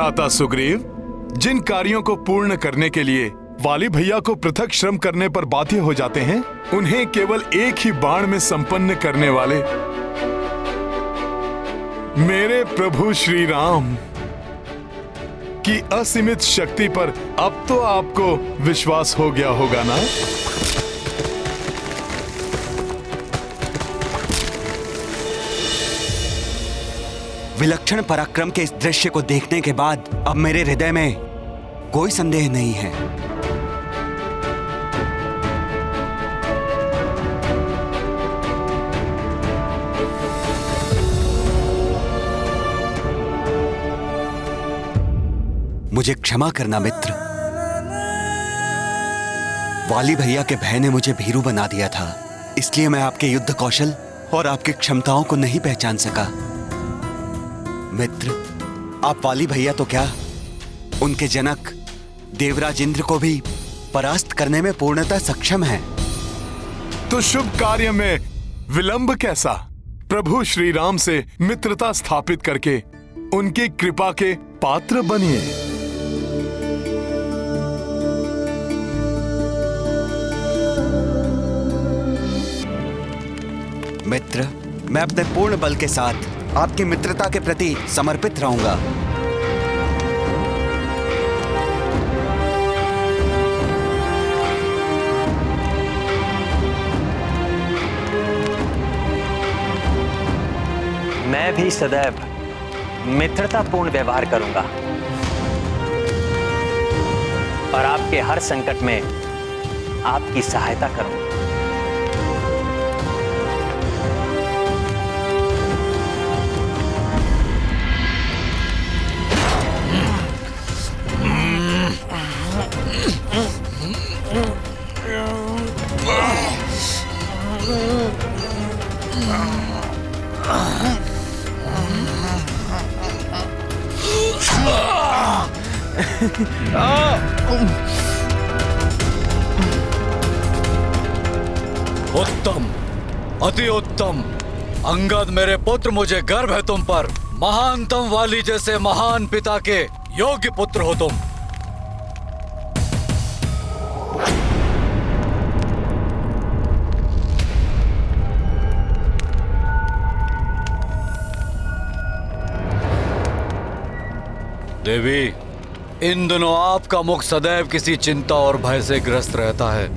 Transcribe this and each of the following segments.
भ्राता सुग्रीव, जिन कार्यों को पूर्ण करने के लिए वाली भैया को पृथक श्रम करने पर बाध्य हो जाते हैं, उन्हें केवल एक ही बाण में संपन्न करने वाले मेरे प्रभु श्री राम की असीमित शक्ति पर अब तो आपको विश्वास हो गया होगा ना? विलक्षण पराक्रम के इस दृश्य को देखने के बाद अब मेरे हृदय में कोई संदेह नहीं है। मुझे क्षमा करना मित्र। वाली भैया के भय ने मुझे भीरू बना दिया था, इसलिए मैं आपके युद्ध कौशल और आपकी क्षमताओं को नहीं पहचान सका। मित्र, आप वाली भैया तो क्या, उनके जनक देवराज इंद्र को भी परास्त करने में पूर्णतः सक्षम हैं। तो शुभ कार्य में विलंब कैसा? प्रभु श्री राम से मित्रता स्थापित करके उनकी कृपा के पात्र बनिए। मित्र, मैं अपने पूर्ण बल के साथ आपकी मित्रता के प्रति समर्पित रहूंगा। मैं भी सदैव मित्रतापूर्ण व्यवहार करूंगा और आपके हर संकट में आपकी सहायता करूंगा। उत्तम, अति उत्तम। अंगद मेरे पुत्र, मुझे गर्व है तुम पर। महानतम वाली जैसे महान पिता के योग्य पुत्र हो तुम। देवी, इन दिनों आपका मुख सदैव किसी चिंता और भय से ग्रस्त रहता है।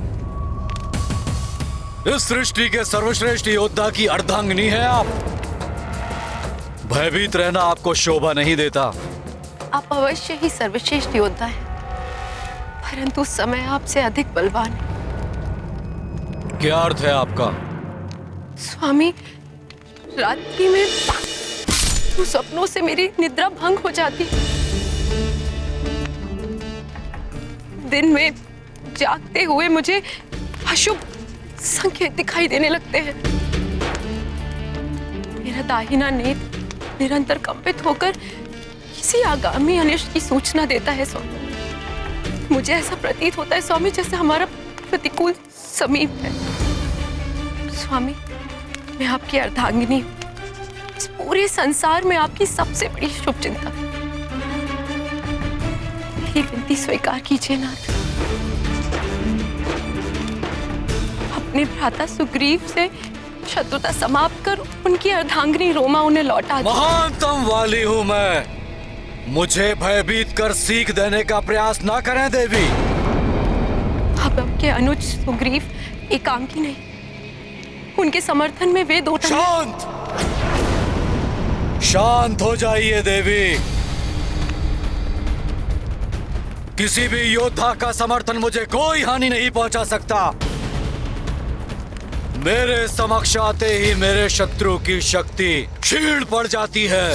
इस सृष्टि के सर्वश्रेष्ठ योद्धा की अर्धांगिनी है आप। भयभीत रहना आपको शोभा नहीं देता। आप अवश्य ही सर्वश्रेष्ठ योद्धा हैं, परंतु समय आपसे अधिक बलवान है। क्या अर्थ है आपका? स्वामी, रात्रि में सपनों से मेरी निद्रा भंग हो जाती, दिन में जागते हुए मुझे अशुभ संकेत दिखाई देने लगते हैं। मेरा दाहिना नेत्र निरंतर कंपित होकर किसी आगामी अनिष्ट की सूचना देता है स्वामी। मुझे ऐसा प्रतीत होता है स्वामी जैसे हमारा प्रतिकूल समीप है। स्वामी, मैं आपकी अर्धांगिनी हूँ। इस पूरे संसार में आपकी सबसे बड़ी शुभचिंता। मेरी विनती स्वीकार कीजिए नाथ। अपने भ्राता सुग्रीव से शत्रुता समाप्त कर उनकी अर्धांगिनी रोमा उन्हें लौटा दे। महानतम वाली हूं मैं, मुझे भयभीत कर सीख देने का प्रयास ना करें देवी। अब आपके अनुज सुग्रीव एकांकी नहीं, उनके समर्थन में वे दो शांत शांत हो जाइए देवी। किसी भी योद्धा का समर्थन मुझे कोई हानि नहीं पहुंचा सकता। मेरे समक्ष आते ही मेरे शत्रु की शक्ति क्षीण पड़ जाती है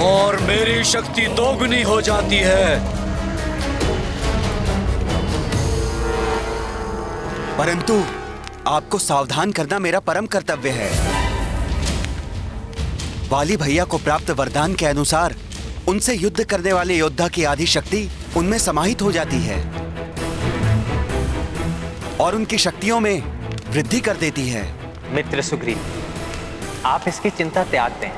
और मेरी शक्ति दोगुनी हो जाती है। परंतु आपको सावधान करना मेरा परम कर्तव्य है। वाली भैया को प्राप्त वरदान के अनुसार उनसे युद्ध करने वाले योद्धा की आधी शक्ति उनमें समाहित हो जाती है और उनकी शक्तियों में वृद्धि कर देती है। मित्र सुग्रीव, आप इसकी चिंता त्याग दें।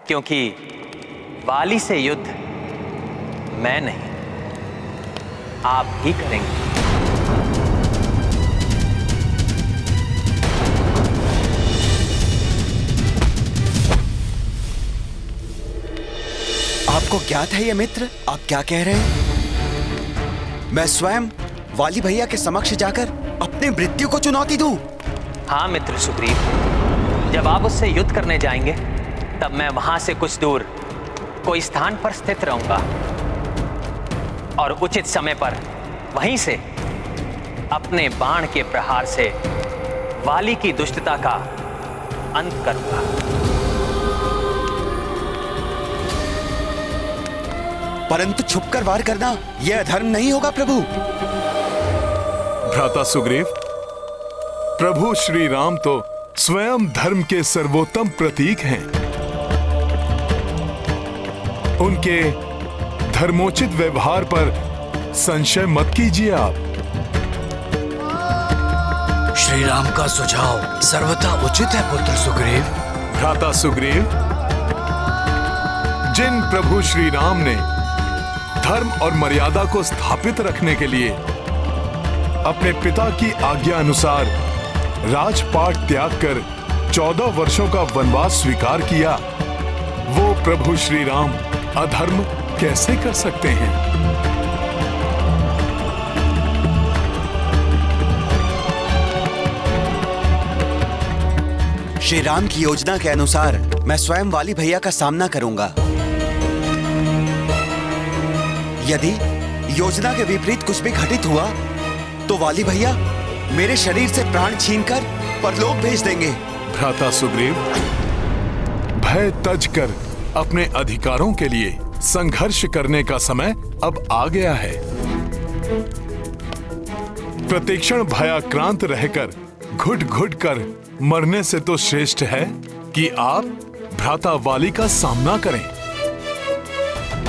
क्योंकि वाली से युद्ध मैं नहीं, आप ही करेंगे। आपको ज्ञात है ये मित्र, आप क्या कह रहे हैं? मैं स्वयं वाली भैया के समक्ष जाकर अपनी मृत्यु को चुनौती दूं? हाँ मित्र सुग्रीव, जब आप उससे युद्ध करने जाएंगे तब मैं वहां से कुछ दूर कोई स्थान पर स्थित रहूंगा और उचित समय पर वहीं से अपने बाण के प्रहार से वाली की दुष्टता का अंत करूंगा। परंतु छुपकर वार करना यह अधर्म नहीं होगा प्रभु। भ्राता सुग्रीव, प्रभु श्री राम तो स्वयं धर्म के सर्वोत्तम प्रतीक हैं। उनके धर्मोचित व्यवहार पर संशय मत कीजिए आप। श्री राम का सुझाव सर्वथा उचित है पुत्र सुग्रीव। भ्राता सुग्रीव, जिन प्रभु श्री राम ने धर्म और मर्यादा को स्थापित रखने के लिए अपने पिता की आज्ञा अनुसार राजपाट त्याग कर 14 वर्षों का वनवास स्वीकार किया, वो प्रभु श्री राम अधर्म कैसे कर सकते हैं? श्री राम की योजना के अनुसार मैं स्वयं वाली भैया का सामना करूंगा। यदि योजना के विपरीत कुछ भी घटित हुआ तो वाली भैया मेरे शरीर से प्राण छीनकर परलोक भेज देंगे। भ्राता सुग्रीव, भय तज कर अपने अधिकारों के लिए संघर्ष करने का समय अब आ गया है। प्रतिक्षण भयाक्रांत रहकर घुट घुट कर मरने से तो श्रेष्ठ है कि आप भ्राता वाली का सामना करें।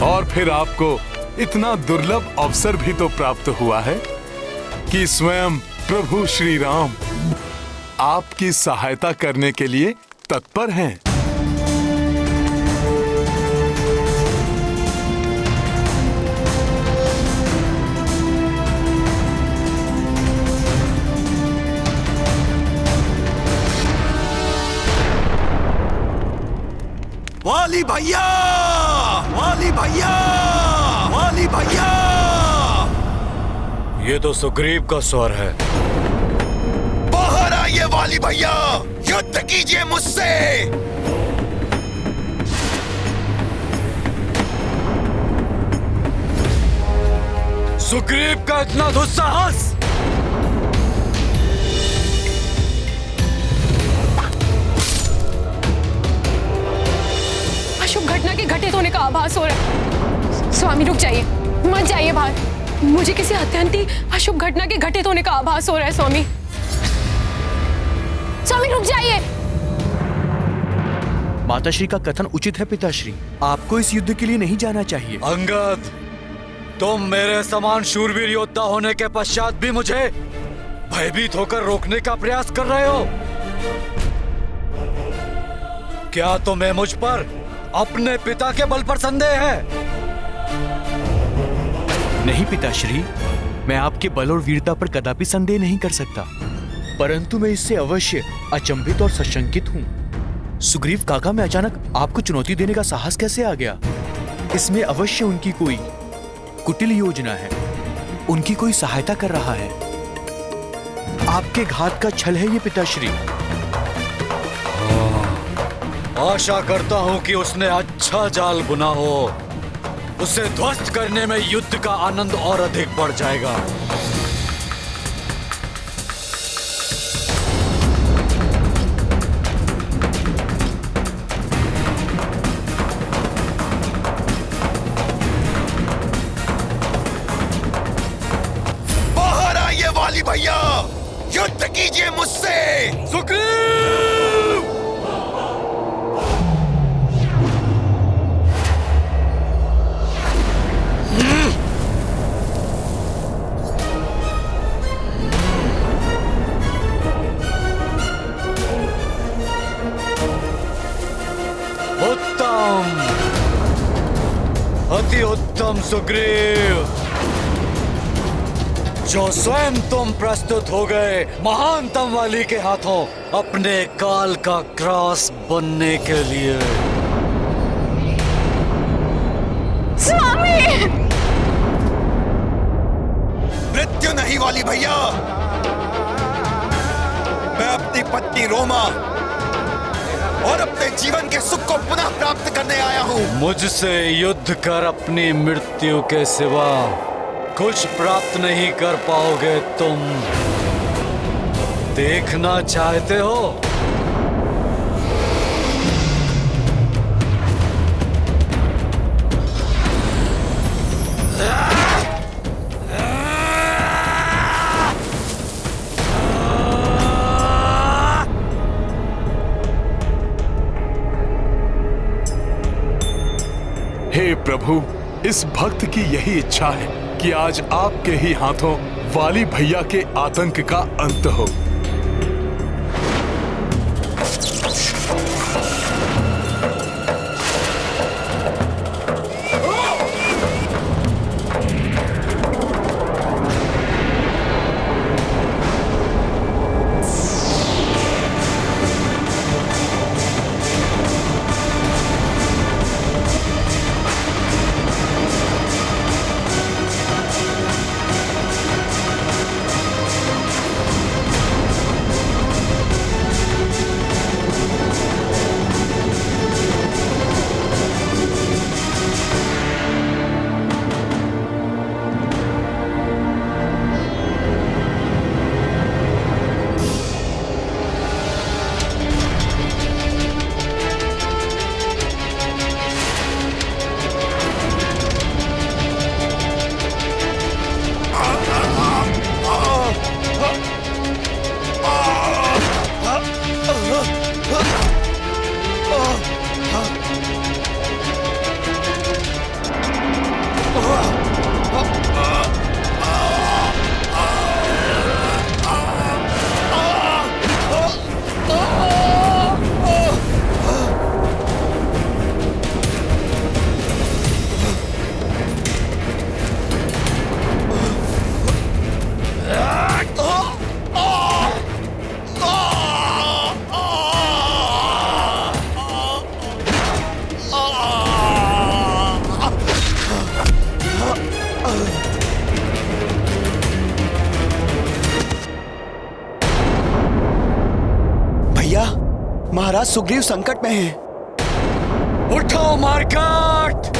और फिर आपको इतना दुर्लभ अवसर भी तो प्राप्त हुआ है कि स्वयं प्रभु श्री राम आपकी सहायता करने के लिए तत्पर हैं। वाली भैया, वाली भैया, वाली भैया। ये तो सुग्रीव का स्वर है। बाहर आइए वाली भैया, युद्ध कीजिए मुझसे। सुग्रीव का इतना दुस्साहस! अशुभ घटना के घटित होने का आभास हो रहा है। स्वामी रुक जाइए, मत जाइए बाहर। मुझे किसी अत्यंत अशुभ घटना के घटित होने का आभास हो रहा है। स्वामी, स्वामी रुक जाइए। माताश्री का कथन उचित है पिताश्री, आपको इस युद्ध के लिए नहीं जाना चाहिए। अंगद, तुम मेरे समान शूरवीर योद्धा होने के पश्चात भी मुझे भयभीत होकर रोकने का प्रयास कर रहे हो। क्या तुम्हें मुझ पर अपने पिता के बल पर संदेह है? नहीं पिताश्री, मैं आपके बल और वीरता पर कदापि संदेह नहीं कर सकता, परंतु मैं इससे अवश्य अचंभित और सशंकित हूँ। सुग्रीव काका में अचानक आपको चुनौती देने का साहस कैसे आ गया? इसमें अवश्य उनकी कोई कुटिल योजना है, उनकी कोई सहायता कर रहा है। आपके घात का छल है ये पिताश्री। आशा करता हूं कि उसने अच्छा जाल बुना हो। उसे ध्वस्त करने में युद्ध का आनंद और अधिक बढ़ जाएगा। बाहर आइए वाली भैया, युद्ध कीजिए मुझसे। सुग्रीव! उत्तम! सुग्रीव, जो स्वयं तुम प्रस्तुत हो गए महानतम वाली के हाथों अपने काल का क्रॉस बनने के लिए। स्वामी! मृत्यु नहीं वाली भैया, मैं अपनी पत्नी रोमा और अपने जीवन के सुख को पुनः प्राप्त करने आया हूँ। मुझसे युद्ध कर अपनी मृत्यु के सिवा कुछ प्राप्त नहीं कर पाओगे तुम। देखना चाहते हो? हे प्रभु, इस भक्त की यही इच्छा है कि आज आपके ही हाथों वाली भैया के आतंक का अंत हो। महाराज सुग्रीव संकट में हैं। उठो मार्कट!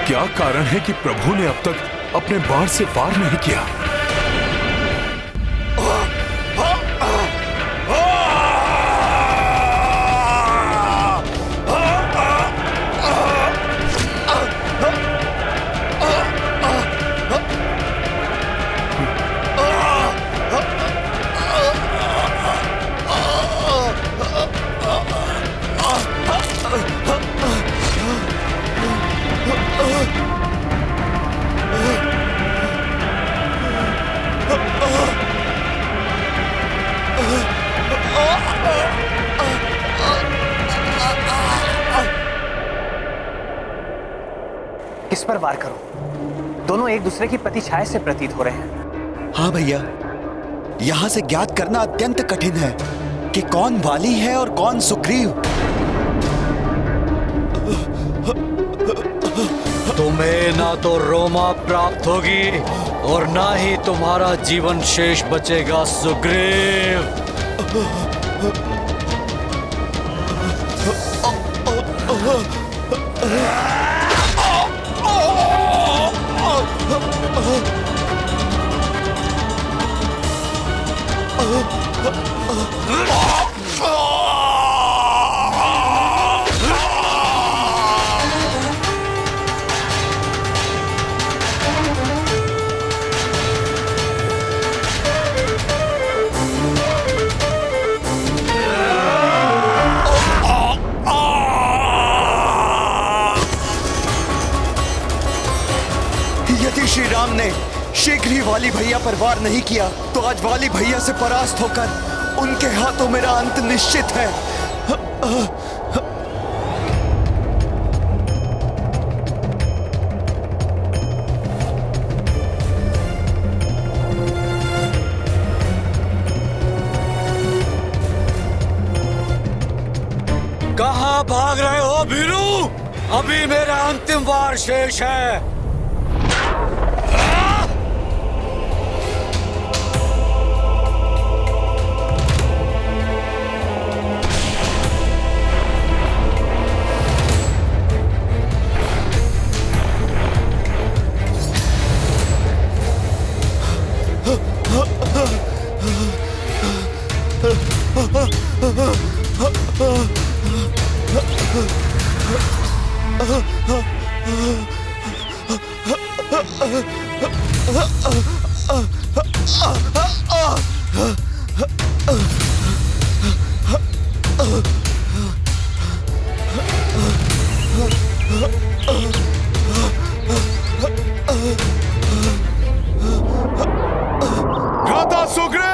क्या कारण है कि प्रभु ने अब तक अपने बाण से वार नहीं किया? किस पर वार करूं? दोनों एक दूसरे की प्रतिछाया से प्रतीत हो रहे हैं। हाँ भैया, यहां से ज्ञात करना अत्यंत कठिन है कि कौन वाली है और कौन सुग्रीव। तुम्हें ना तो रोमा प्राप्त होगी और ना ही तुम्हारा जीवन शेष बचेगा सुग्रीव। यदि श्री राम ने शीघ्र ही वाली भैया पर वार नहीं किया तो आज वाली भैया से परास्त होकर उनके हाथों मेरा अंत निश्चित है। कहाँ भाग रहे हो भीरू? अभी मेरा अंतिम वार शेष है। भ्राता सुग्रीव!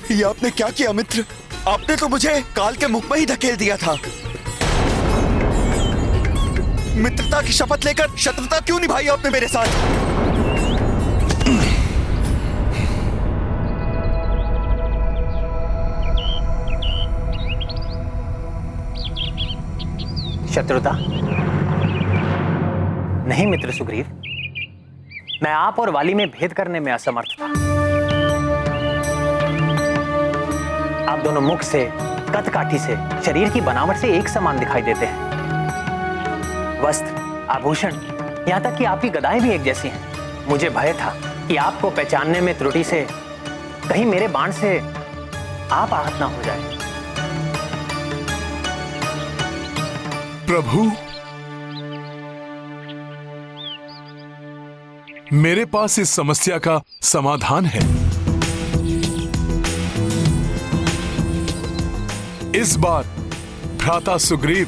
ये आपने क्या किया मित्र? आपने तो मुझे काल के मुख में ही धकेल दिया था। मित्रता की शपथ लेकर शत्रुता क्यों निभाई आपने मेरे साथ? शत्रुता? नहीं मित्र सुग्रीव, मैं आप और वाली में भेद करने में असमर्थ था। आप दोनों मुख से, कद काठी से, शरीर की बनावट से एक समान दिखाई देते हैं। वस्त्र, आभूषण, यहां तक कि आपकी गदाएं भी एक जैसी हैं। मुझे भय था कि आपको पहचानने में त्रुटि से कहीं मेरे बाण से आप आहत ना हो जाए। प्रभु, मेरे पास इस समस्या का समाधान है। इस बार भ्राता सुग्रीव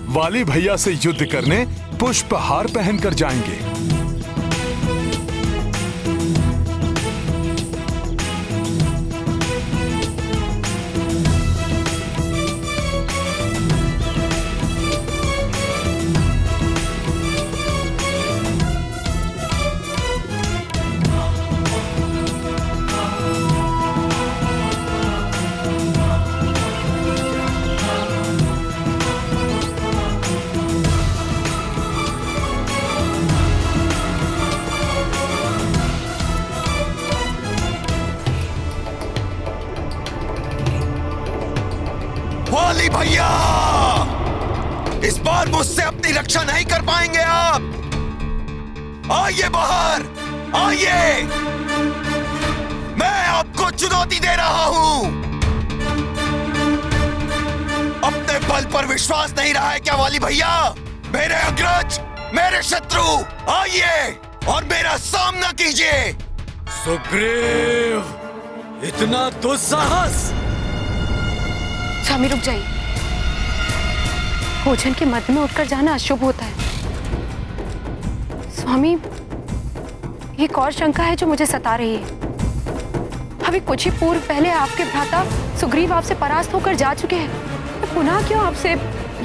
वाली भैया से युद्ध करने पुष्पहार पहनकर जाएंगे। वाली भैया, इस बार मुझसे अपनी रक्षा नहीं कर पाएंगे आप। आइए बाहर, आइए। मैं आपको चुनौती दे रहा हूं। अपने बल पर विश्वास नहीं रहा है क्या वाली भैया? मेरे अग्रज, मेरे शत्रु, आइए और मेरा सामना कीजिए। सुग्रीव, इतना दुस्साहस? स्वामी रुक जाइए। भोजन के मध्य में उठकर जाना अशुभ होता है। स्वामी, एक और शंका है जो मुझे सता रही है। अभी कुछ ही पूर्व पहले आपके भ्राता सुग्रीव आपसे परास्त होकर जा चुके हैं, तो पुनः क्यों आपसे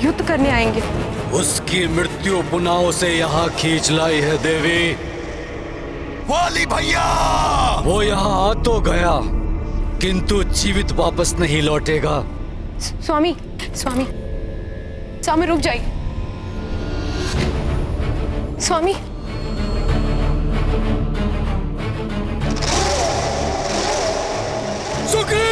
युद्ध करने आएंगे? उसकी मृत्यु पुनाव से यहाँ खींच लाई है देवी। वाली भैया, वो यहाँ आ तो गया, किंतु जीवित वापस नहीं लौटेगा। स्वामी स्वामी स्वामी रुक जाइए। स्वामी सुग्रीव!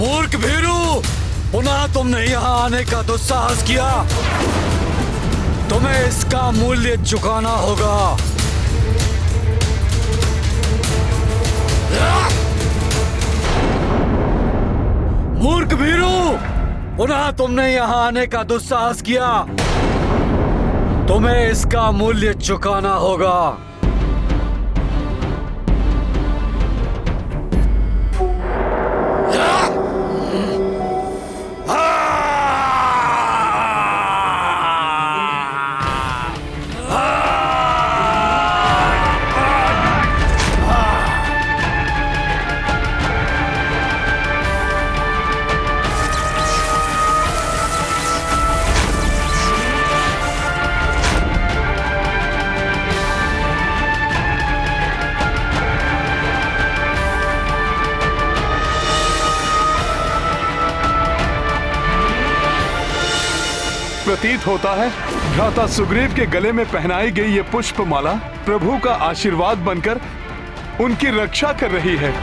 मूर्ख भीरू, पुनः तुमने यहां आने का दुस्साहस किया। तुम्हें इसका मूल्य चुकाना होगा। मूर्ख भीरू, पुनः तुमने यहां आने का दुस्साहस किया। तुम्हें इसका मूल्य चुकाना होगा। प्रतीत होता है भ्राता सुग्रीव के गले में पहनाई गई ये पुष्पमाला प्रभु का आशीर्वाद बनकर उनकी रक्षा कर रही है।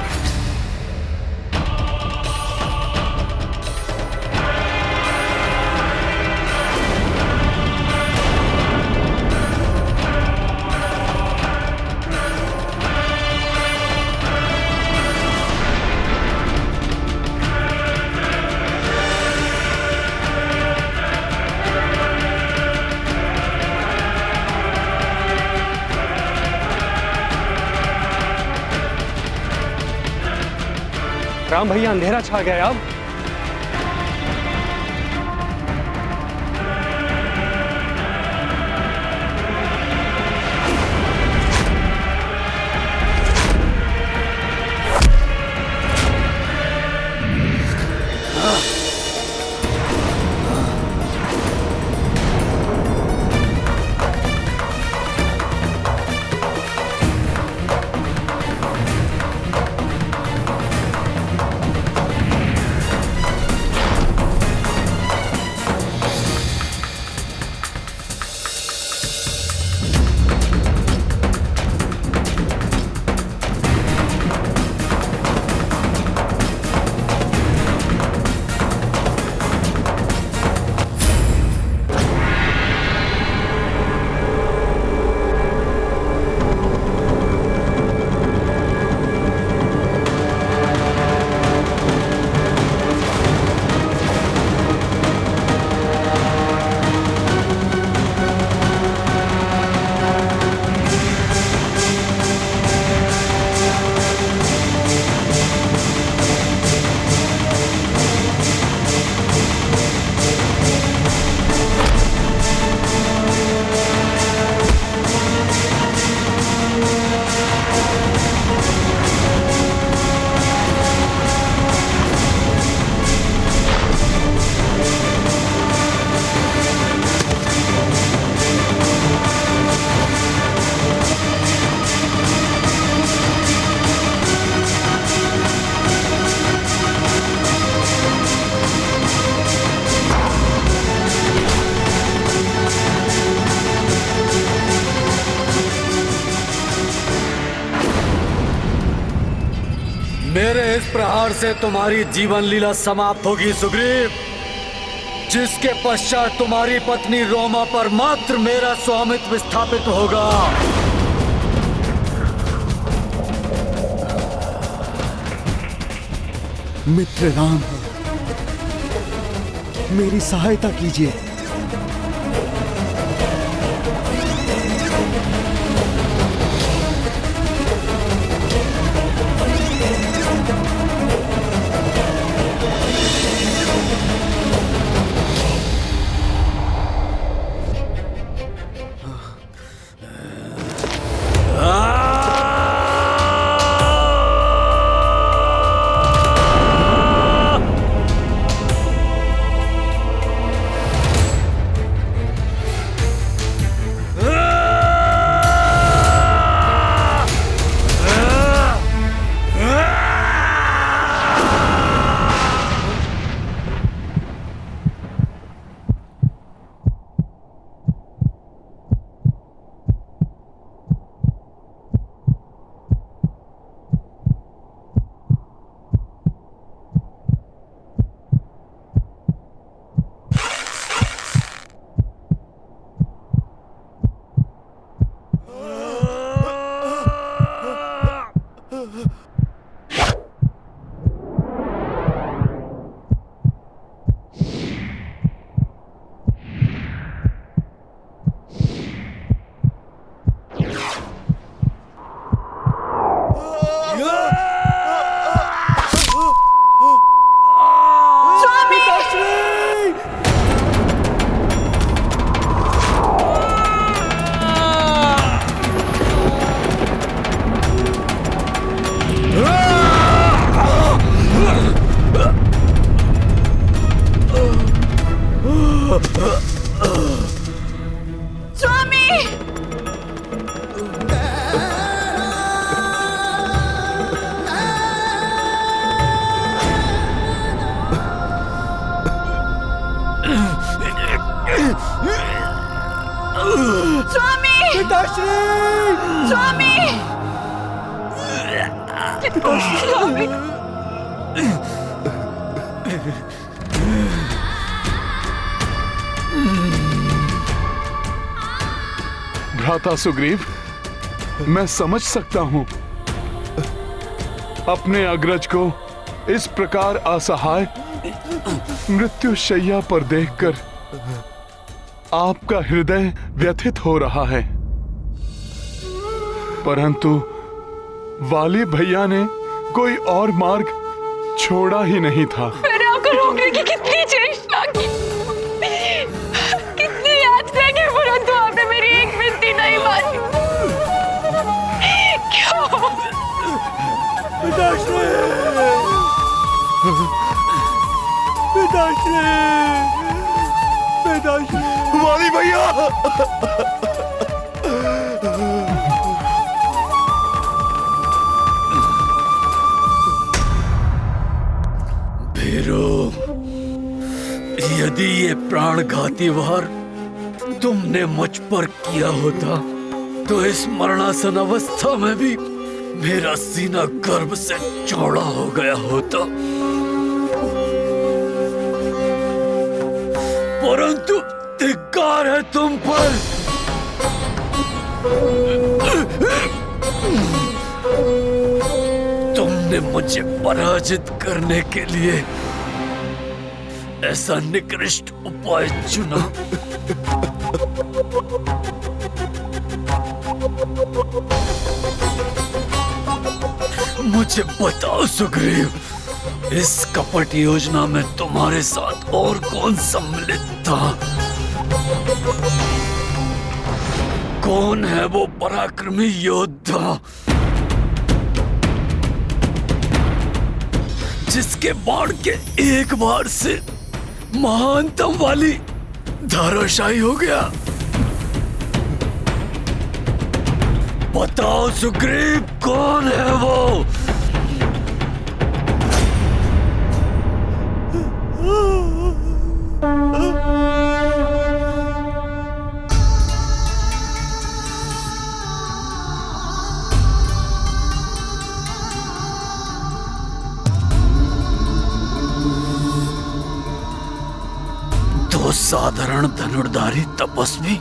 राम भैया, अंधेरा छा गया है अब। मेरे इस प्रहार से तुम्हारी जीवन लीला समाप्त होगी सुग्रीव, जिसके पश्चात तुम्हारी पत्नी रोमा पर मात्र मेरा स्वामित्व स्थापित होगा। मित्र राम, मेरी सहायता कीजिए। स्वामी! स्वामी! भ्राता सुग्रीव, मैं समझ सकता हूं। अपने अग्रज को इस प्रकार असहाय मृत्यु शैया पर देखकर आपका हृदय व्यथित हो रहा है, परंतु वाली भैया ने कोई और मार्ग छोड़ा ही नहीं था। मैंने आपको रोकने की कितनी चेष्टा की, कितनी याचना की, परंतु आपने मेरी एक विनती नहीं मानी। क्यों? वाली भैया! भीरू, यदि ये प्राणघाती वार तुमने मुझ पर किया होता तो इस मरणासन अवस्था में भी मेरा सीना गर्भ से चौड़ा हो गया होता, परंतु धिक्कार है तुम पर। तुमने मुझे पराजित करने के लिए ऐसा निकृष्ट उपाय चुना। मुझे बताओ सुग्रीव, इस कपट योजना में तुम्हारे साथ और कौन सम्मिलित था? कौन है वो पराक्रमी योद्धा जिसके बाण के एक बार से महानतम वाली धराशायी हो गया? बताओ सुग्रीव, कौन है वो? तो साधारण धनुर्धारी तपस्वी?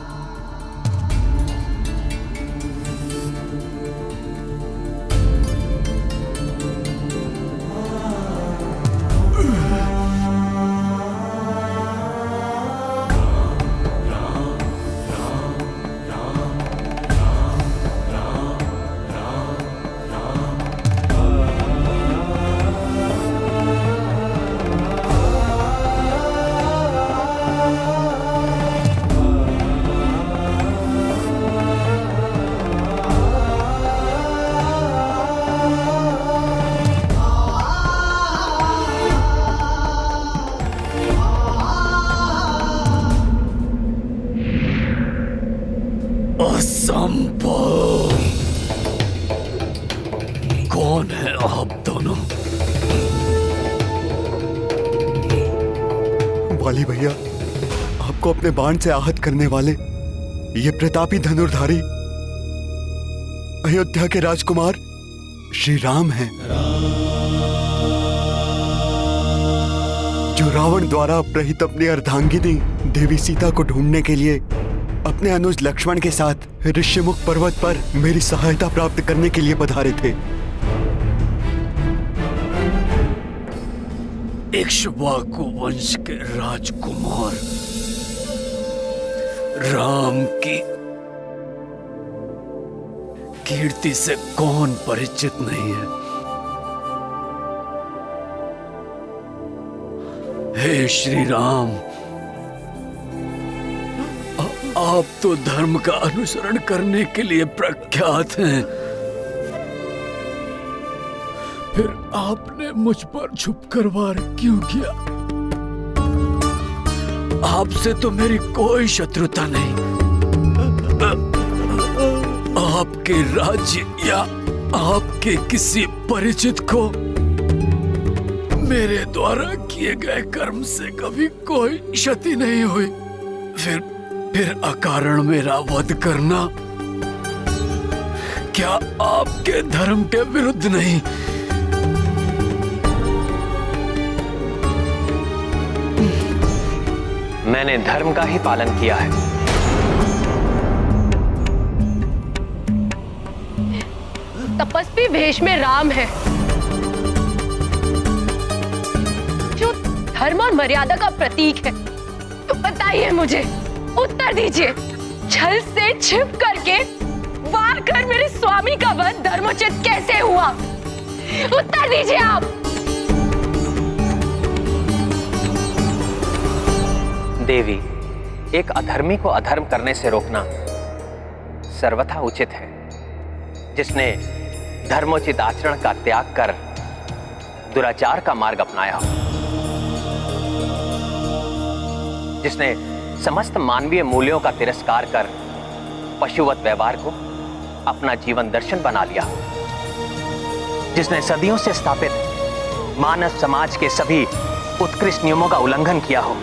असंभव! कौन है आप दोनों? वाली भैया, आपको अपने बाण से आहत करने वाले ये प्रतापी धनुर्धारी अयोध्या के राजकुमार श्री राम हैं, जो रावण द्वारा अपहृत अपनी अर्धांगिनी देवी सीता को ढूंढने के लिए अपने अनुज लक्ष्मण के साथ ऋष्यमुख पर्वत पर मेरी सहायता प्राप्त करने के लिए पधारे थे। इक्ष्वाकु वंश के राजकुमार राम की कीर्ति से कौन परिचित नहीं है? हे श्री राम, आप तो धर्म का अनुसरण करने के लिए प्रख्यात हैं, फिर आपने मुझ पर छुपकर वार क्यों किया? आपसे तो मेरी कोई शत्रुता नहीं। आपके राज्य या आपके किसी परिचित को मेरे द्वारा किए गए कर्म से कभी कोई क्षति नहीं हुई, फिर अकारण मेरा वध करना क्या आपके धर्म के विरुद्ध नहीं? मैंने धर्म का ही पालन किया है। तपस्वी वेश में राम है जो धर्म और मर्यादा का प्रतीक है। तो बताइए मुझे, उत्तर दीजिए, छल से छिप करके वार कर मेरे स्वामी का वध धर्मोचित कैसे हुआ? उत्तर दीजिए आप। देवी, एक अधर्मी को अधर्म करने से रोकना सर्वथा उचित है। जिसने धर्मोचित आचरण का त्याग कर दुराचार का मार्ग अपनाया हो, जिसने समस्त मानवीय मूल्यों का तिरस्कार कर पशुवत व्यवहार को अपना जीवन दर्शन बना लिया, जिसने सदियों से स्थापित मानव समाज के सभी उत्कृष्ट नियमों का उल्लंघन किया हो,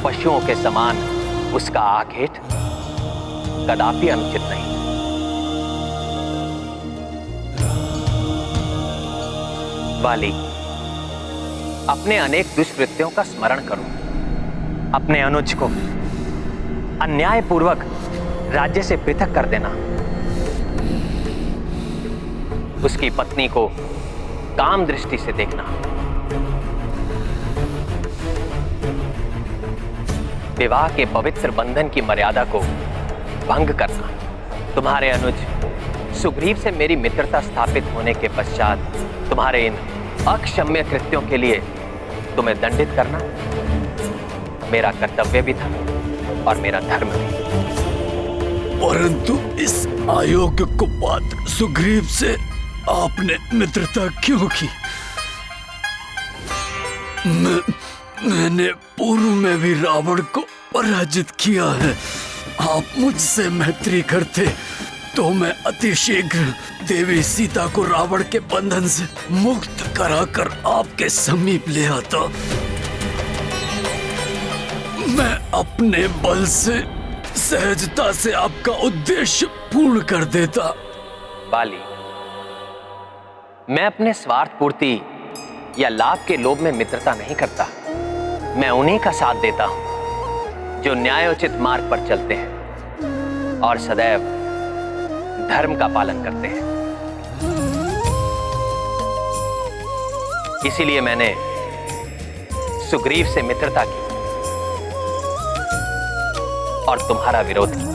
पशुओं के समान उसका आघेट कदापि अनुचित नहीं। वाली, अपने अनेक दुष्कृत्यों का स्मरण करो। अपने अनुज को अन्यायपूर्वक राज्य से पृथक कर देना, उसकी पत्नी को काम दृष्टि से देखना, विवाह के पवित्र बंधन की मर्यादा को भंग करना, तुम्हारे अनुज सुग्रीव से मेरी मित्रता स्थापित होने के पश्चात तुम्हारे इन अक्षम्य कृत्यों के लिए तुम्हें दंडित करना मेरा कर्तव्य भी था और मेरा धर्म भी। परंतु इस अयोग्य कुपात्र सुग्रीव से आपने मित्रता क्यों की? मैंने पूर्व में भी रावण को पराजित किया है। आप मुझसे मैत्री करते तो मैं अति शीघ्र देवी सीता को रावण के बंधन से मुक्त कराकर आपके समीप ले आता। मैं अपने बल से सहजता से आपका उद्देश्य पूर्ण कर देता। बाली, मैं अपने स्वार्थ पूर्ति या लाभ के लोभ में मित्रता नहीं करता। मैं उन्हीं का साथ देता हूं जो न्यायोचित मार्ग पर चलते हैं और सदैव धर्म का पालन करते हैं। इसीलिए मैंने सुग्रीव से मित्रता की और तुम्हारा विरोध किया।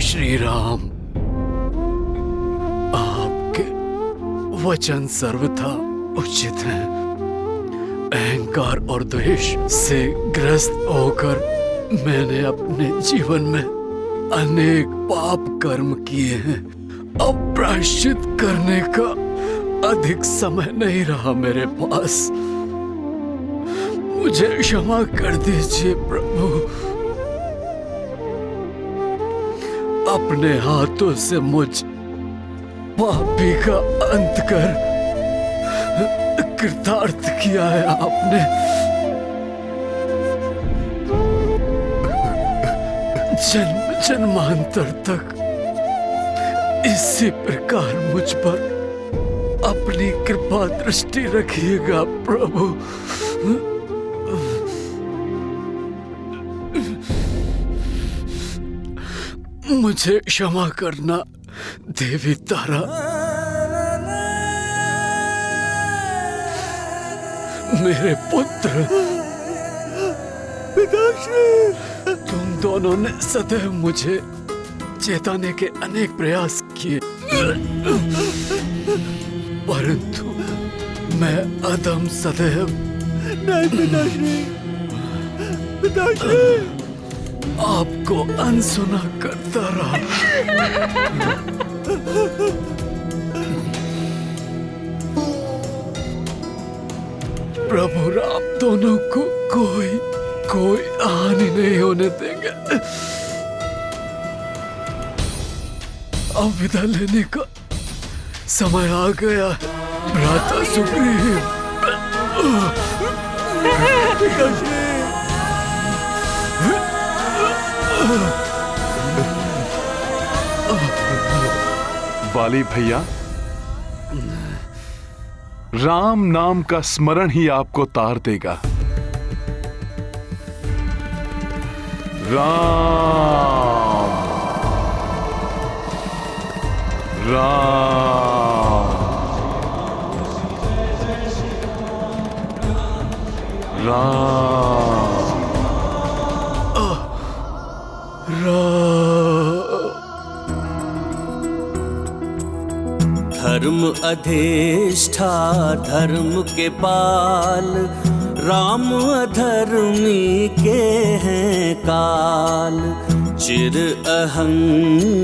श्री राम, आपके वचन सर्वथा उचित हैं। अहंकार और द्वेष से ग्रस्त होकर मैंने अपने जीवन में अनेक पाप कर्म किए हैं। अब प्रायश्चित करने का अधिक समय नहीं रहा मेरे पास। मुझे क्षमा कर दीजिए प्रभु। अपने हाथों से मुझ पापी का अंत कर कृतार्थ किया है आपने। जन्म जन्मांतर तक इसी प्रकार मुझ पर अपनी कृपा दृष्टि रखिएगा प्रभु। मुझे क्षमा करना देवी तारा। मेरे पुत्र, पिताश्री, तुम दोनों ने सदैव मुझे चेताने के अनेक प्रयास किए, परंतु मैं अधम सदैव नहीं। पिताश्री, पिताश्री, आपको अनसुना करता रहा। प्रभु राम दोनों को कोई हानि नहीं होने देंगे। अब विदा लेने का समय आ गया है भ्राता सुग्रीव। वाली भैया, राम नाम का स्मरण ही आपको तार देगा। राम राम धर्म अधिष्ठा धर्म के पाल, राम अधर्मी के हैं काल। चिर अहंकारी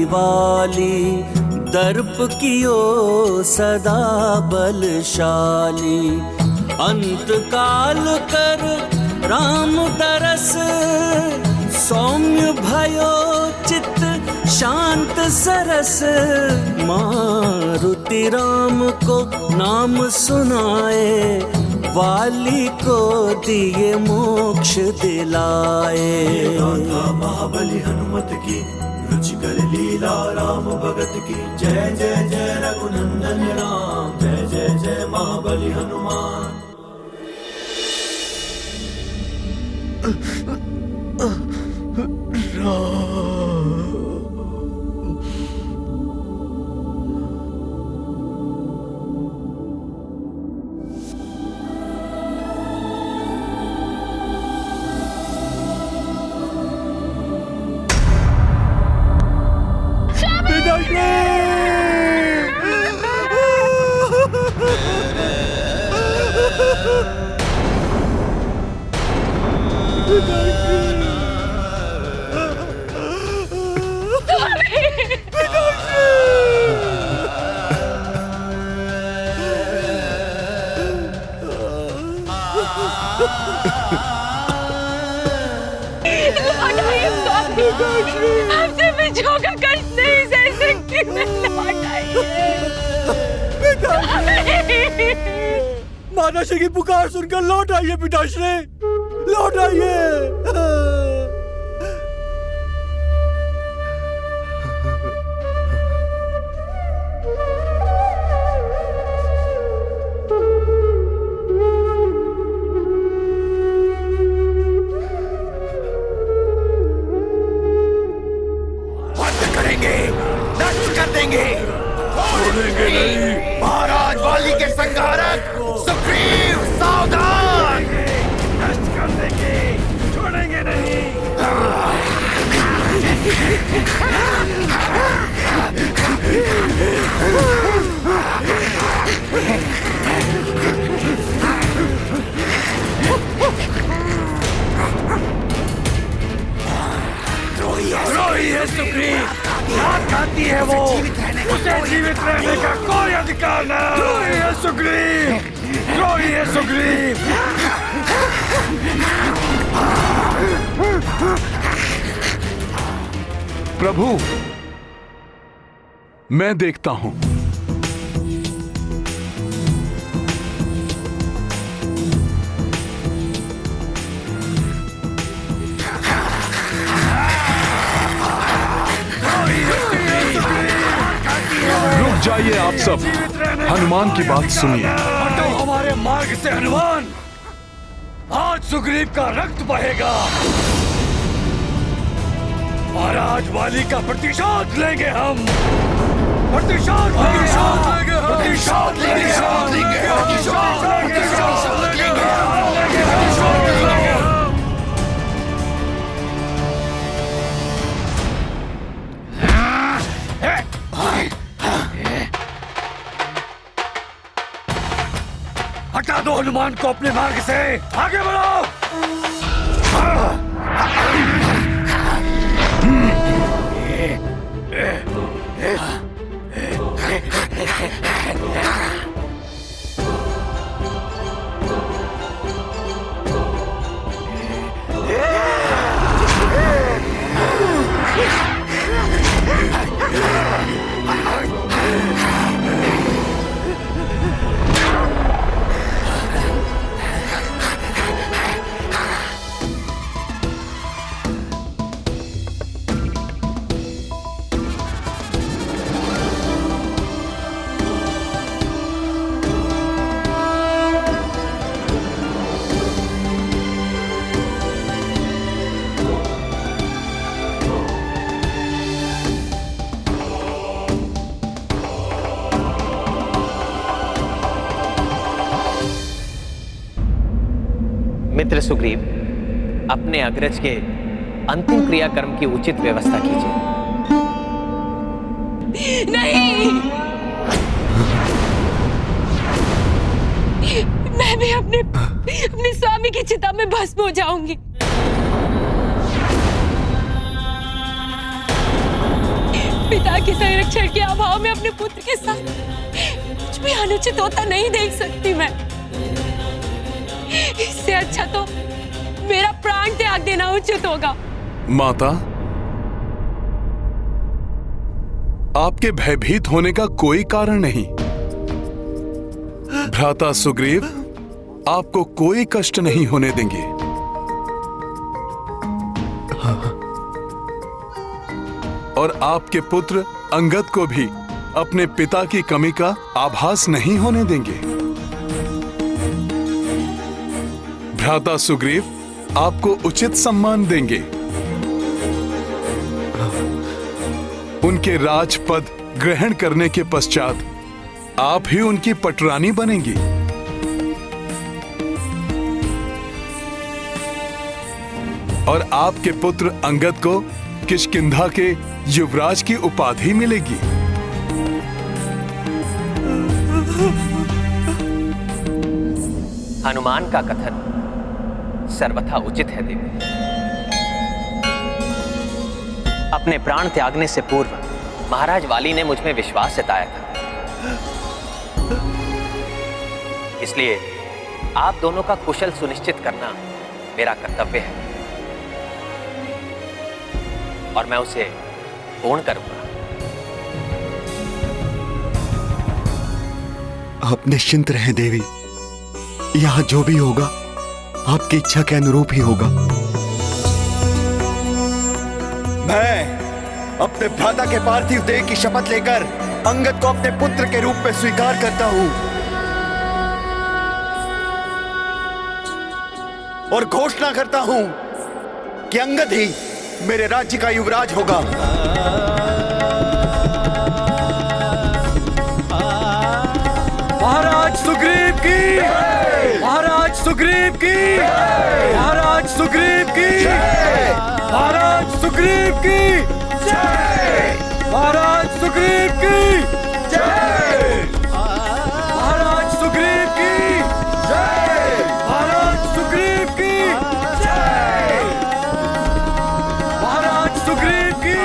वाली, दर्प कियो सदा बलशाली। अंत काल कर राम दरस, सौम्य भयो चित्त शांत सरस। मारुति राम को नाम सुनाए, वाली को दिए मोक्ष दिलाए। महाबली हनुमत की रुचिकर लीला, राम भगत की जय जय जय रघुनंदन राम। जय जय जय महाबली हनुमान। आपसे मैं झोंका कष्ट नहीं सह सकती। माताश्री की पुकार सुनकर लौट आइए पिताश्री, लौट आइए। महाराज वाली के संहारक सुग्रीव सावधान। नष्ट कर देंगे, छोड़ेंगे नहीं। द्रोही है सुग्रीव, लात खाती है वो, उसे जीवित रहने का कोई अधिकार नहीं। द्रोही है सुग्रीव, द्रोही है सुग्रीव। प्रभु, मैं देखता हूं। रुक जाइए आप सब, हनुमान की बात सुनिए। हटो हमारे मार्ग से हनुमान, आज सुग्रीव का रक्त बहेगा। महाराज वाली का प्रतिशोध लेंगे हम, प्रतिशोध लेंगे हम, प्रतिशोध लेंगे हम, प्रतिशोध लेंगे हम। हटा दो हनुमान को अपने मार्ग से, आगे बढ़ो। मित्र सुग्रीव, अपने अग्रज के अंतिम क्रियाकर्म की उचित व्यवस्था कीजिए। नहीं, मैं भी अपने स्वामी की चिता में भस्म हो जाऊंगी। पिता के संरक्षण के अभाव में अपने पुत्र के साथ कुछ भी अनुचित होता नहीं देख सकती मैं। इससे अच्छा तो मेरा प्राण त्याग देना उचित होगा। माता, आपके भयभीत होने का कोई कारण नहीं। भ्राता सुग्रीव आपको कोई कष्ट नहीं होने देंगे। और आपके पुत्र अंगद को भी अपने पिता की कमी का आभास नहीं होने देंगे। भ्राता सुग्रीव आपको उचित सम्मान देंगे। उनके राजपद ग्रहण करने के पश्चात आप ही उनकी पटरानी बनेंगी। और आपके पुत्र अंगद को किष्किंधा के युवराज की उपाधि मिलेगी। हनुमान का कथन सर्वथा उचित है देवी। अपने प्राण त्यागने से पूर्व महाराज वाली ने मुझ में विश्वास जताया था, इसलिए आप दोनों का कुशल सुनिश्चित करना मेरा कर्तव्य है और मैं उसे पूर्ण करूंगा। आप निश्चिंत रहें देवी, यहां जो भी होगा आपकी इच्छा के अनुरूप ही होगा। मैं अपने भ्राता के पार्थिव देह की शपथ लेकर अंगद को अपने पुत्र के रूप में स्वीकार करता हूं और घोषणा करता हूं कि अंगद ही मेरे राज्य का युवराज होगा। महाराज सुग्रीव की, महाराज सुग्रीव की, महाराज सुग्रीव की, महाराज सुग्रीव की, महाराज सुग्रीव की, महाराज सुग्रीव की, महाराज सुग्रीव की, महाराज सुग्रीव की,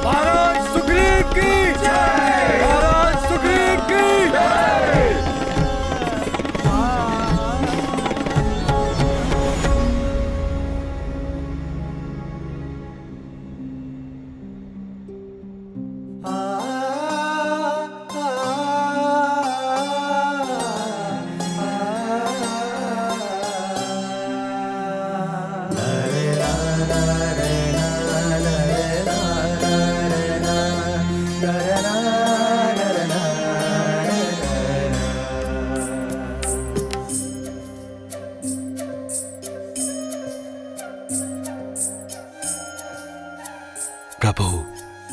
महाराज सुग्रीव की, महाराज सुग्रीव की। प्रभु,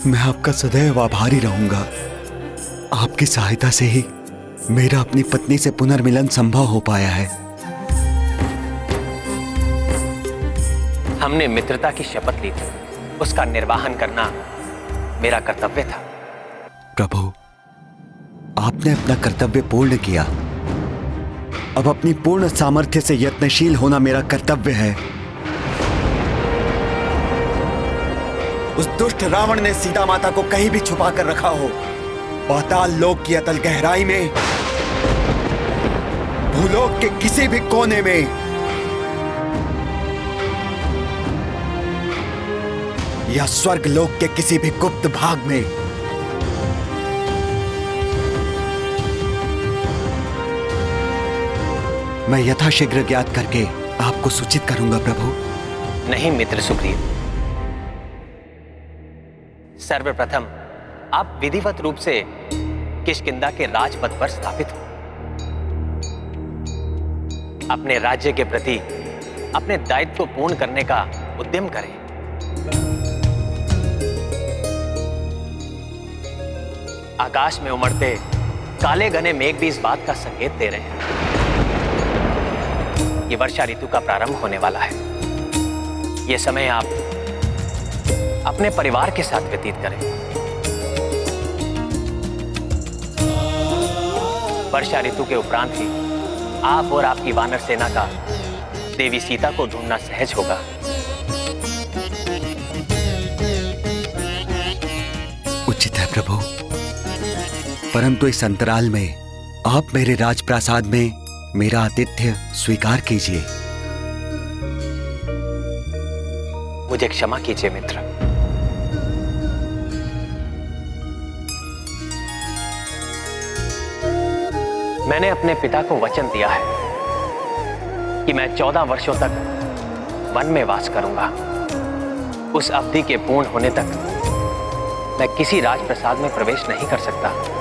मैं आपका सदैव आभारी रहूंगा। आपकी सहायता से ही मेरा अपनी पत्नी से पुनर्मिलन संभव हो पाया है। हमने मित्रता की शपथ ली थी, उसका निर्वाहन करना मेरा कर्तव्य था। प्रभु, आपने अपना कर्तव्य पूर्ण किया। अब अपनी पूर्ण सामर्थ्य से यत्नशील होना मेरा कर्तव्य है। उस दुष्ट रावण ने सीता माता को कहीं भी छुपा कर रखा हो, पाताल लोक की अतल गहराई में, भूलोक के किसी भी कोने में, या स्वर्ग लोक के किसी भी गुप्त भाग में। मैं यथाशीघ्र ज्ञात करके आपको सूचित करूंगा प्रभु। नहीं मित्र सुग्रीव, सर्वप्रथम आप विधिवत रूप से किष्किंधा के राजपद पर स्थापित हो। अपने राज्य के प्रति अपने दायित्व को पूर्ण करने का उद्यम करें। आकाश में उमड़ते काले घने मेघ भी इस बात का संकेत दे रहे हैं। कि वर्षा ऋतु का प्रारंभ होने वाला है। ये समय आप अपने परिवार के साथ व्यतीत करें। वर्षा ऋतु के उपरांत ही आप और आपकी वानर सेना का देवी सीता को ढूंढना सहज होगा। उचित है प्रभु, परंतु इस अंतराल में आप मेरे राजप्रासाद में मेरा आतिथ्य स्वीकार कीजिए। मुझे क्षमा कीजिए मित्र। मैंने अपने पिता को वचन दिया है कि मैं 14 वर्षों तक वन में वास करूंगा। उस अवधि के पूर्ण होने तक मैं किसी राजप्रसाद में प्रवेश नहीं कर सकता।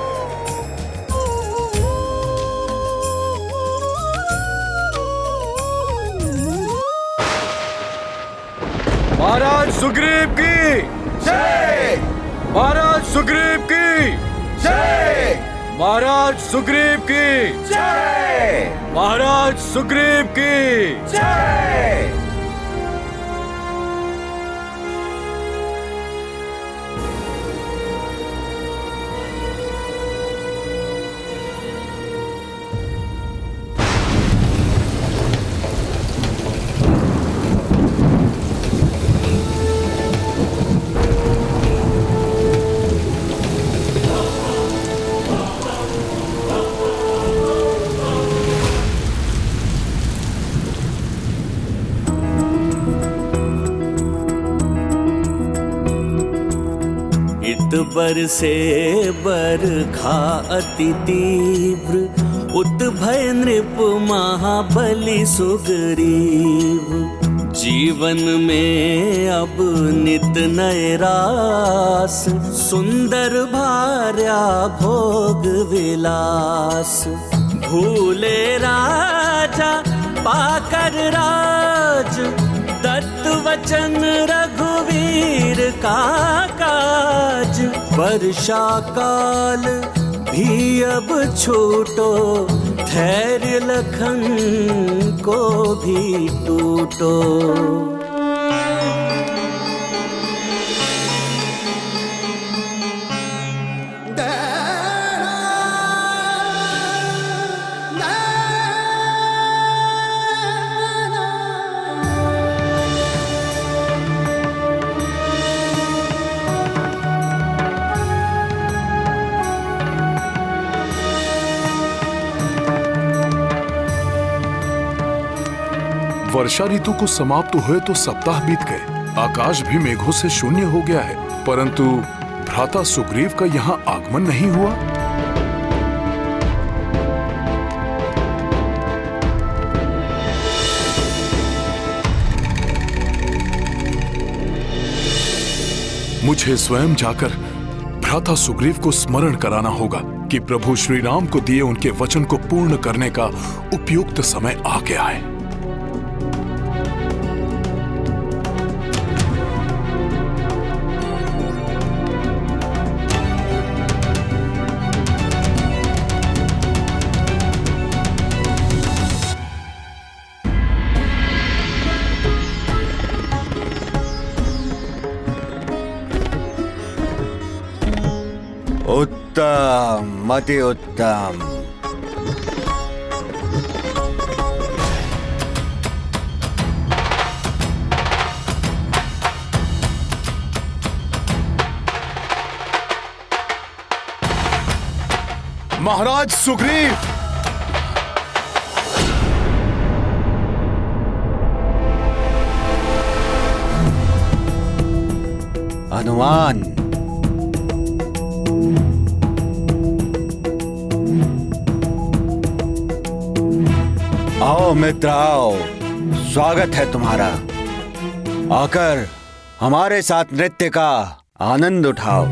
महाराज सुग्रीव की जय! महाराज सुग्रीव की जय! महाराज सुग्रीव की जय! महाराज सुग्रीव की जय! बरसे बरखा अति तीव्र, उत भय नृप महाबली सुग्रीव। जीवन में अब नित नए रास, सुंदर भार्या भोग विलास। भूले राजा पाकर राज, दत्त वचन रघुवीर का काज। वर्षा काल भी अब छूटो, धैर्य लखन को भी टूटो। वर्षा ऋतु को समाप्त हुए तो सप्ताह बीत गए। आकाश भी मेघों से शून्य हो गया है, परंतु भ्राता सुग्रीव का यहाँ आगमन नहीं हुआ। मुझे स्वयं जाकर भ्राता सुग्रीव को स्मरण कराना होगा कि प्रभु श्री राम को दिए उनके वचन को पूर्ण करने का उपयुक्त समय आ गया है। उत्तम, अति उत्तम। महाराज सुग्रीव, हनुमान, आओ मित्र आओ, स्वागत है तुम्हारा। आकर हमारे साथ नृत्य का आनंद उठाओ।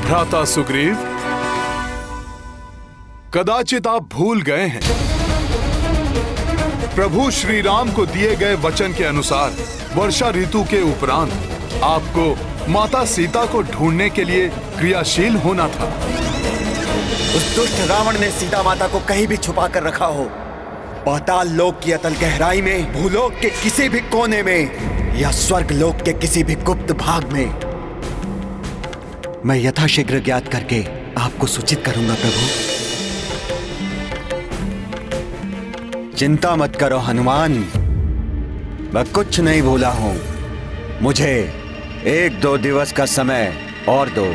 भ्राता सुग्रीव, कदाचित आप भूल गए हैं, प्रभु श्री राम को दिए गए वचन के अनुसार वर्षा ऋतु के उपरांत आपको माता सीता को ढूंढने के लिए क्रियाशील होना था। उस दुष्ट रावण ने सीता माता को कहीं भी छुपा कर रखा हो, पाताल लोक की अतल गहराई में, भूलोक के किसी भी कोने में या स्वर्ग लोक के किसी भी गुप्त भाग में, मैं यथाशीघ्र ज्ञात करके आपको सूचित करूंगा प्रभु। चिंता मत करो हनुमान, मैं कुछ नहीं भूला हूं। मुझे 1-2 दिवस का समय और दो।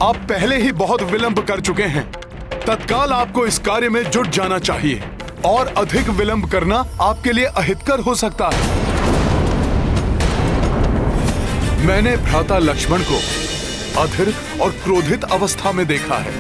आप पहले ही बहुत विलंब कर चुके हैं। तत्काल आपको इस कार्य में जुट जाना चाहिए और अधिक विलंब करना आपके लिए अहितकर हो सकता है। मैंने भ्राता लक्ष्मण को अधीर और क्रोधित अवस्था में देखा है।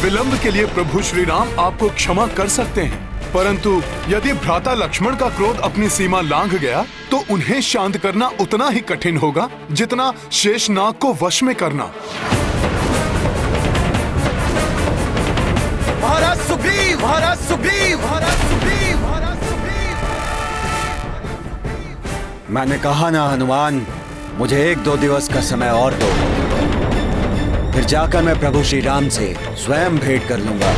विलंब के लिए प्रभु श्री राम आपको क्षमा कर सकते हैं, परंतु यदि भ्राता लक्ष्मण का क्रोध अपनी सीमा लांघ गया तो उन्हें शांत करना उतना ही कठिन होगा जितना शेषनाग को वश में करना। महाराज सुग्रीव, महाराज सुग्रीव, महाराज सुग्रीव, महाराज सुग्रीव। मैंने कहा ना हनुमान, मुझे 1-2 दिवस का समय और दो, फिर जाकर मैं प्रभु श्री राम से स्वयं भेंट कर लूंगा।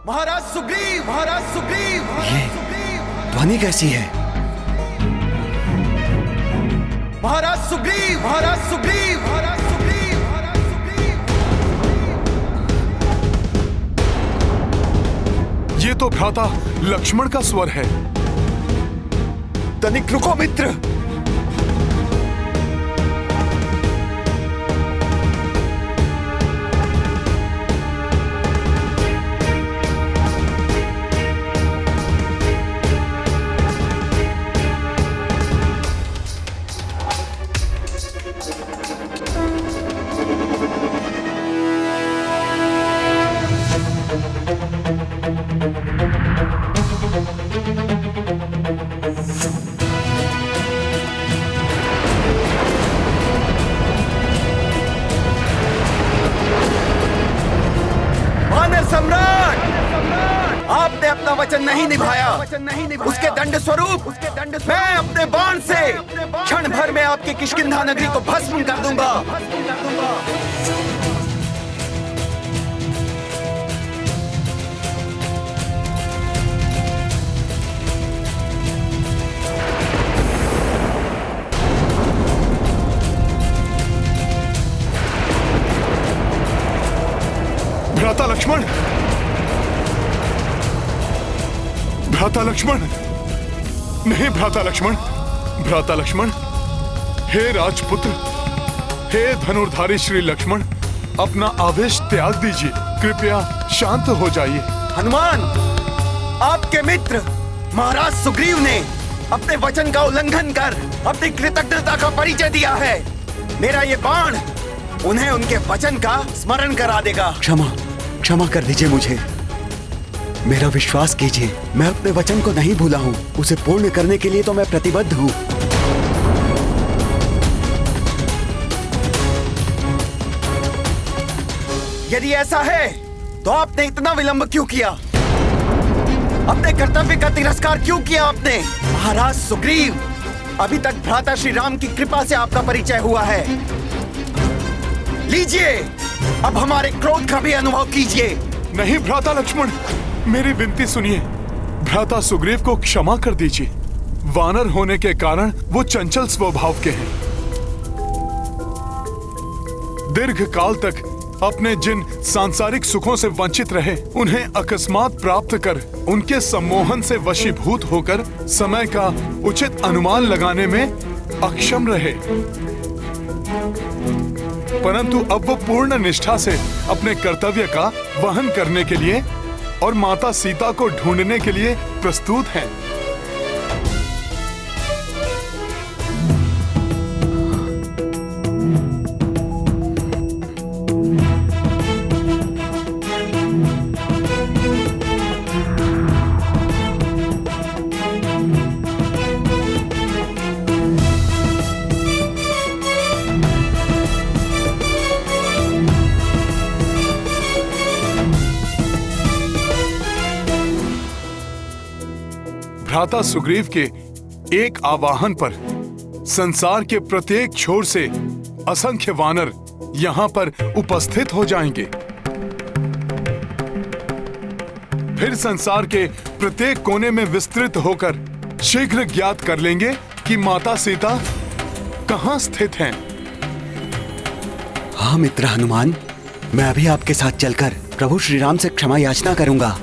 महाराज सुग्रीव, महाराज सुग्रीव, ये ध्वनि कैसी है? महाराज सुग्रीव, महाराज सुग्रीव, महाराज सुग्रीव, महाराज सुग्रीव। ये तो भ्राता लक्ष्मण का स्वर है। तनिक रुको मित्र। आपने अपना वचन नहीं निभाया। उसके दंड स्वरूप मैं अपने बाण से क्षण भर में आपकी किष्किंधा नगरी को भस्म कर दूंगा। भ्राता लक्ष्मण, भ्राता लक्ष्मण, नहीं भ्राता लक्ष्मण, भ्राता लक्ष्मण, हे राजपुत्र, हे धनुर्धारी श्री लक्ष्मण, अपना आवेश त्याग दीजिए, कृपया शांत हो जाइए। हनुमान, आपके मित्र महाराज सुग्रीव ने अपने वचन का उल्लंघन कर अपनी कृतज्ञता का परिचय दिया है। मेरा ये बाण उन्हें उनके वचन का स्मरण करा देगा। क्षमा कर दीजिए मुझे। मेरा विश्वास कीजिए, मैं अपने वचन को नहीं भूला हूँ। उसे पूर्ण करने के लिए तो मैं प्रतिबद्ध हूँ। यदि ऐसा है तो आपने इतना विलंब क्यों किया? अपने कर्तव्य का तिरस्कार क्यों किया आपने? महाराज सुग्रीव, अभी तक भ्राता श्री राम की कृपा से आपका परिचय हुआ है। लीजिए, अब हमारे क्रोध का भी अनुभव कीजिए। नहीं भ्राता लक्ष्मण, मेरी विनती सुनिए। भ्राता सुग्रीव को क्षमा कर दीजिए। वानर होने के कारण वो चंचल स्वभाव के हैं। दीर्घ काल तक अपने जिन सांसारिक सुखों से वंचित रहे, उन्हें अकस्मात प्राप्त कर उनके सम्मोहन से वशीभूत होकर समय का उचित अनुमान लगाने में अक्षम रहे। परंतु अब वो पूर्ण निष्ठा से अपने कर्तव्य का वहन करने के लिए और माता सीता को ढूंढने के लिए प्रस्तुत हैं। भ्राता सुग्रीव के एक आवाहन पर संसार के प्रत्येक छोर से असंख्य वानर यहाँ पर उपस्थित हो जाएंगे। फिर संसार के प्रत्येक कोने में विस्तृत होकर शीघ्र ज्ञात कर लेंगे कि माता सीता कहाँ स्थित हैं। हाँ मित्र हनुमान, मैं अभी आपके साथ चलकर प्रभु श्री राम से क्षमा याचना करूंगा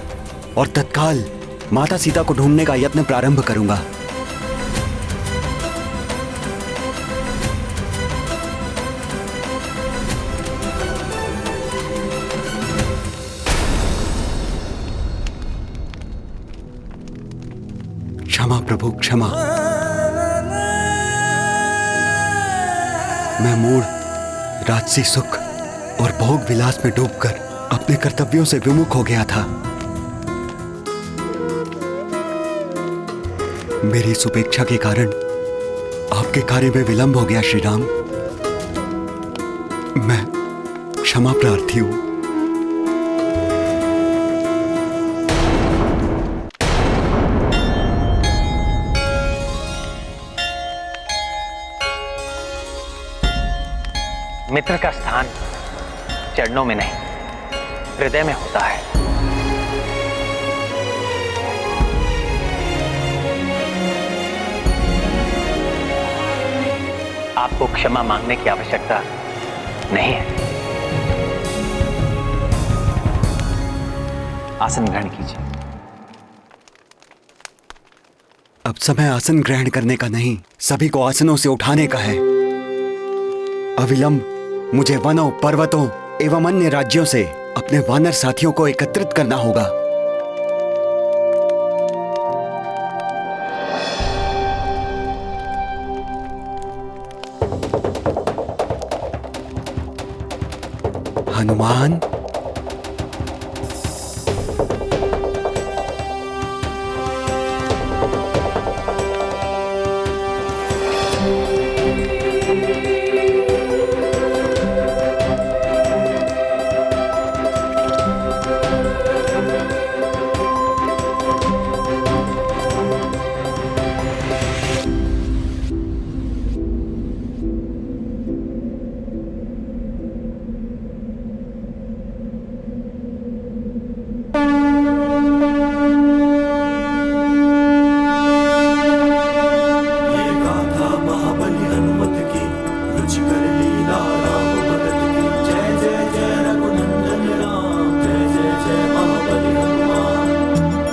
और तत्काल माता सीता को ढूंढने का यत्न प्रारंभ करूंगा। क्षमा प्रभु क्षमा। मैं मूढ़ राजसी सुख और भोग विलास में डूबकर अपने कर्तव्यों से विमुख हो गया था। मेरी इस उपेक्षा के कारण आपके कार्य में विलंब हो गया श्री राम। मैं क्षमा प्रार्थी हूं। मित्र का स्थान चरणों में नहीं, हृदय में होता है। आपको क्षमा मांगने की आवश्यकता नहीं है। आसन ग्रहण कीजिए। अब समय आसन ग्रहण करने का नहीं, सभी को आसनों से उठाने का है। अविलंब मुझे वनों, पर्वतों एवं अन्य राज्यों से अपने वानर साथियों को एकत्रित करना होगा। हनुमान,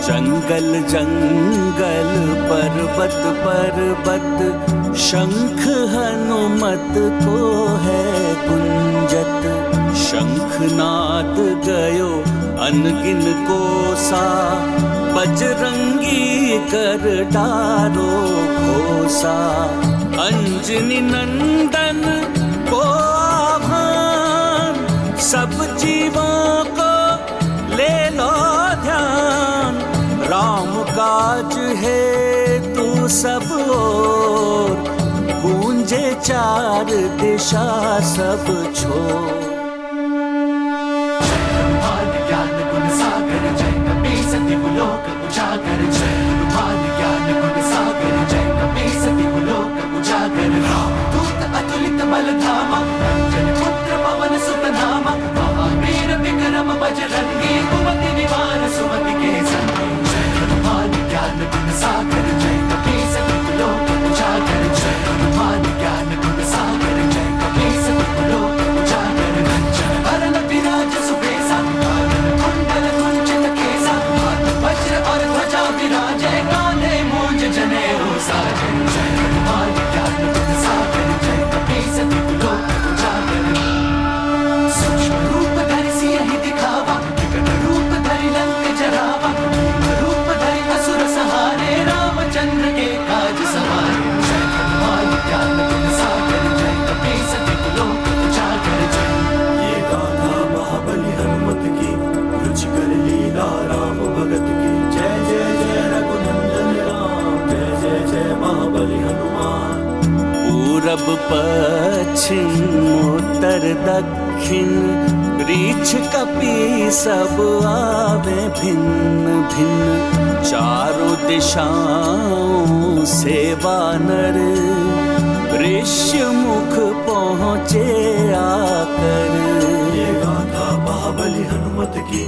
जंगल जंगल पर्वत पर्वत शंख हनुमत को है गुंजत। शंखनाद गयो अनगिन कोसा, बजरंगी कर डारो खोसा। अंजनी नंदन को आह्वान, सब जीवों को ले लो ध्यान। राम काज है तू सब ओर, गूंजे चार दिशा सब छोर। ज्ञान उजागर जय हनुमान ज्ञान गुण सागर जय कपीसति लोक उजागर रामदूत अतुलित बल धामा अंजन पुत्र पवन सुत नामा महावीर विक्रम बजरंगी कुमति निवार सुमति के संगी जय हनुमान ज्ञान गुण सागर जय कपीसति लोक उजागर जय हनुमान ज्ञान गुण सागर जय कपीसति लोक उजागर कंचन वरन विराज सुबेसा कानन कुंडल कुंचित केसा हाथ वज्र और ध्वजा विराजे कांधे मूंज जनेऊ साजे जय हनुमान ज्ञान गुण सागर जय कपीसति लोक उजागर सूक्ष्म रूप धरि सियहि दिखावा विकट रूप धरि लंक जरावा भीम रूप धरि असुर सहारे रामचंद्र के काज सवारे जय हनुमान ज्ञान गुण सागर जय कपीसति लोक उजागर जय ये गाथा महाबली हनुमत की रुचिकर लीला राम भगत की जय जय जय रघुनंदन राम जय जय जय महाबली हनुमान पूरब पश्चिम उत्तर दक्षिण रीछ कपी सब आवे भिन्न भिन्न चारों दिशाओं से वानर ऋष्य मुख पहुँचे आकर ये गाथा महाबली हनुमत की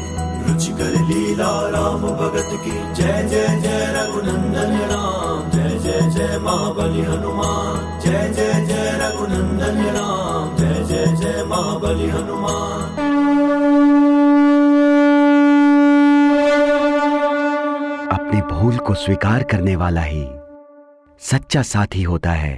रुचिकर लीला राम भगत की जय जय जय रघुनंदन राम जय जय जय महाबली हनुमान जय जय जय रघुनंदन राम जय जय जय महाबली हनुमान अपनी भूल को स्वीकार करने वाला ही सच्चा साथी होता है।